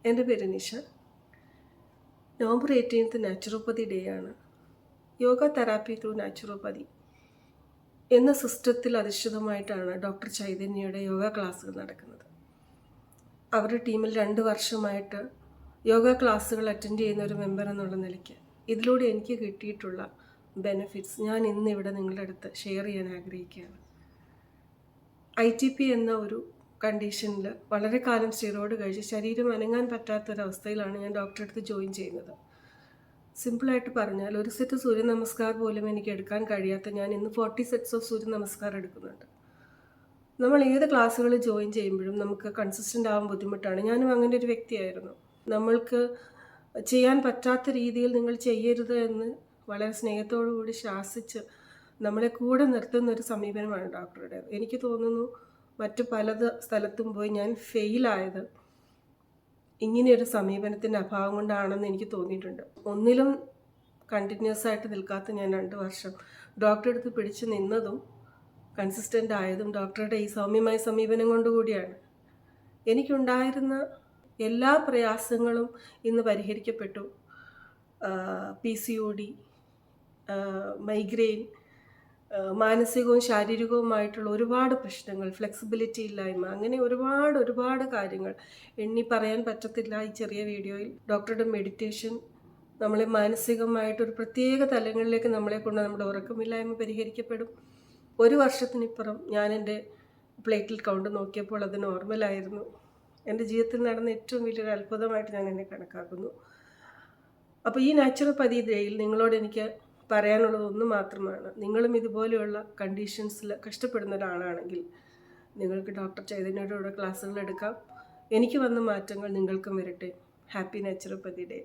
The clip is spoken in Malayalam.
എൻ്റെ പേര് നിഷ. നവംബർ 18 നാച്ചുറോപ്പതി ഡേ ആണ്. യോഗ തെറാപ്പി ത്രൂ നാച്ചുറോപ്പതി എന്ന സിസ്റ്റത്തിൽ അധിഷ്ഠിതമായിട്ടാണ് ഡോക്ടർ ചൈതന്യയുടെ യോഗ ക്ലാസ്സുകൾ നടക്കുന്നത്. അവരുടെ ടീമിൽ 2 വർഷമായിട്ട് യോഗ ക്ലാസ്സുകൾ അറ്റൻഡ് ചെയ്യുന്ന ഒരു മെമ്പർ എന്നുള്ള നിലയ്ക്ക് ഇതിലൂടെ എനിക്ക് കിട്ടിയിട്ടുള്ള ബെനിഫിറ്റ്സ് ഞാൻ ഇന്നിവിടെ നിങ്ങളുടെ അടുത്ത് ഷെയർ ചെയ്യാൻ ആഗ്രഹിക്കുകയാണ്. ITP എന്ന ഒരു കണ്ടീഷനിൽ വളരെ കാലം സ്റ്റിറോയിഡ് കഴിച്ച് ശരീരം അനങ്ങാൻ പറ്റാത്തൊരവസ്ഥയിലാണ് ഞാൻ ഡോക്ടറെ അടുത്ത് ജോയിൻ ചെയ്യുന്നത്. സിമ്പിളായിട്ട് പറഞ്ഞാൽ ഒരു സെറ്റ് സൂര്യ നമസ്കാരം പോലും എനിക്ക് എടുക്കാൻ കഴിയാത്ത ഞാൻ ഇന്ന് 40 സെറ്റ്സ് ഓഫ് സൂര്യ നമസ്കാരം എടുക്കുന്നുണ്ട്. നമ്മൾ ഏത് ക്ലാസ്സുകൾ ജോയിൻ ചെയ്യുമ്പോഴും നമുക്ക് കൺസിസ്റ്റൻ്റ് ആവാൻ ബുദ്ധിമുട്ടാണ്. ഞാനും അങ്ങനെ ഒരു വ്യക്തിയായിരുന്നു. നമ്മൾക്ക് ചെയ്യാൻ പറ്റാത്ത രീതിയിൽ നിങ്ങൾ ചെയ്യരുത് എന്ന് വളരെ സ്നേഹത്തോടു കൂടി ശാസിച്ച് നമ്മളെ കൂടെ നിർത്തുന്ന ഒരു സമീപനമാണ് ഡോക്ടറുടെ. എനിക്ക് തോന്നുന്നു മറ്റു പല സ്ഥലത്തും പോയി ഞാൻ ഫെയിലായത് ഇങ്ങനെയൊരു സമീപനത്തിൻ്റെ അഭാവം കൊണ്ടാണെന്ന് എനിക്ക് തോന്നിയിട്ടുണ്ട്. ഒന്നിലും കണ്ടിന്യൂസ് ആയിട്ട് നിൽക്കാത്ത ഞാൻ 2 വർഷം ഡോക്ടറെ അടുത്ത് പിടിച്ച് നിന്നതും കൺസിസ്റ്റൻ്റ് ആയതും ഡോക്ടറുടെ ഈ സൗമ്യമായ സമീപനം കൊണ്ടുകൂടിയാണ്. എനിക്കുണ്ടായിരുന്ന എല്ലാ പ്രയാസങ്ങളും ഇന്ന് പരിഹരിക്കപ്പെട്ടു. PCOD, മൈഗ്രെയിൻ, മാനസികവും ശാരീരികവുമായിട്ടുള്ള ഒരുപാട് പ്രശ്നങ്ങൾ, ഫ്ലെക്സിബിലിറ്റി ഇല്ലായ്മ, അങ്ങനെ ഒരുപാട് കാര്യങ്ങൾ എണ്ണി പറയാൻ പറ്റത്തില്ല ഈ ചെറിയ വീഡിയോയിൽ. ഡോക്ടറുടെ മെഡിറ്റേഷൻ നമ്മളെ മാനസികമായിട്ടൊരു പ്രത്യേക തലങ്ങളിലേക്ക് നമ്മളെ കൊണ്ട് നമ്മുടെ ഉറക്കമില്ലായ്മ പരിഹരിക്കപ്പെടും. 1 വർഷത്തിനിപ്പുറം ഞാൻ എൻ്റെ പ്ലേറ്റിൽ കൗണ്ട് നോക്കിയപ്പോൾ അത് നോർമലായിരുന്നു. എൻ്റെ ജീവിതത്തിൽ നടന്ന ഏറ്റവും വലിയൊരു അത്ഭുതമായിട്ട് ഞാൻ എന്നെ കണക്കാക്കുന്നു. അപ്പോൾ ഈ നാച്ചുറോപ്പതി ഡേയിൽ നിങ്ങളോട് എനിക്ക് പറയാനുള്ളത് ഒന്ന് മാത്രമാണ്. നിങ്ങളും ഇതുപോലെയുള്ള കണ്ടീഷൻസിൽ കഷ്ടപ്പെടുന്ന ഒരാളാണെങ്കിൽ നിങ്ങൾക്ക് ഡോക്ടർ ചൈതന്യയുടെ ക്ലാസ്സുകൾ എടുക്കാം. എനിക്ക് വന്ന മാറ്റങ്ങൾ നിങ്ങൾക്കും വരട്ടെ. Happy naturopathy day.